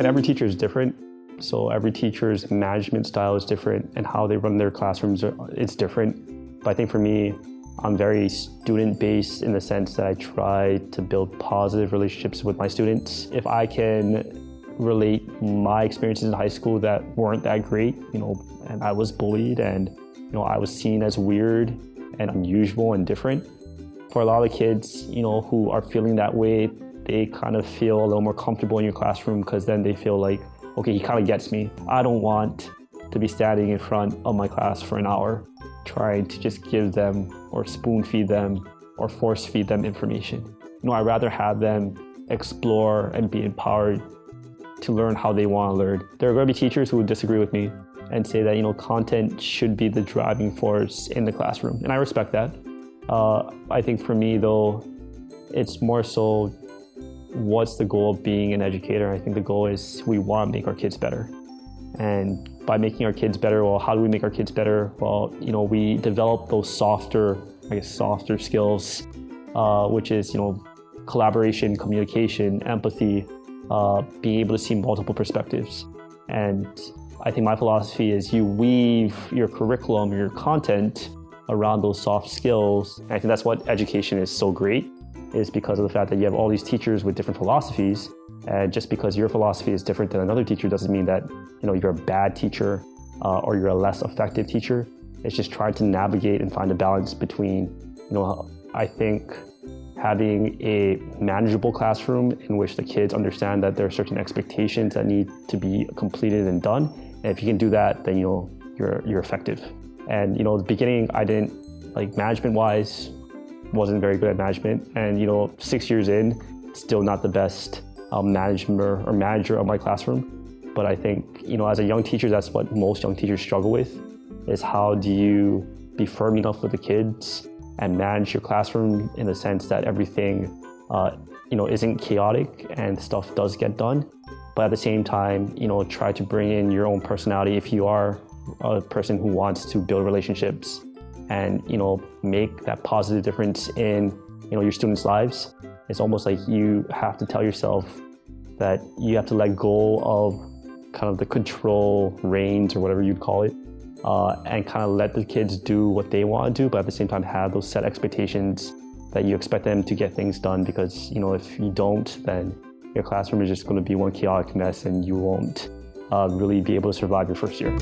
And every teacher is different. So every teacher's management style is different and how they run their classrooms, it's different. But I think for me, I'm very student-based in the sense that I try to build positive relationships with my students. If I can relate my experiences in high school that weren't that great, and I was bullied and, I was seen as weird and unusual and different. For a lot of the kids, who are feeling that way, they kind of feel a little more comfortable in your classroom because then they feel like, okay, he kind of gets me. I don't want to be standing in front of my class for an hour trying to just give them or spoon feed them or force feed them information. I'd rather have them explore and be empowered to learn how they want to learn. There are going to be teachers who would disagree with me and say that, content should be the driving force in the classroom. And I respect that. I think for me, though, it's more so what's the goal of being an educator? I think the goal is we want to make our kids better. And by making our kids better, well, how do we make our kids better? Well, we develop those softer skills, which is, collaboration, communication, empathy, being able to see multiple perspectives. And I think my philosophy is you weave your curriculum, your content around those soft skills. And I think that's what education is so great, is because of the fact that you have all these teachers with different philosophies. And just because your philosophy is different than another teacher doesn't mean that, you're a bad teacher or you're a less effective teacher. It's just trying to navigate and find a balance between, I think having a manageable classroom in which the kids understand that there are certain expectations that need to be completed and done. And if you can do that, then, you're effective. And, at the beginning, I didn't, management-wise, wasn't very good at management. And, 6 years in, still not the best manager of my classroom. But I think, as a young teacher, that's what most young teachers struggle with, is how do you be firm enough with the kids and manage your classroom in the sense that everything, isn't chaotic and stuff does get done. But at the same time, try to bring in your own personality if you are a person who wants to build relationships and, make that positive difference in, your students' lives. It's almost like you have to tell yourself that you have to let go of kind of the control reins or whatever you'd call it, and kind of let the kids do what they want to do, but at the same time have those set expectations that you expect them to get things done, because if you don't, then your classroom is just going to be one chaotic mess and you won't really be able to survive your first year.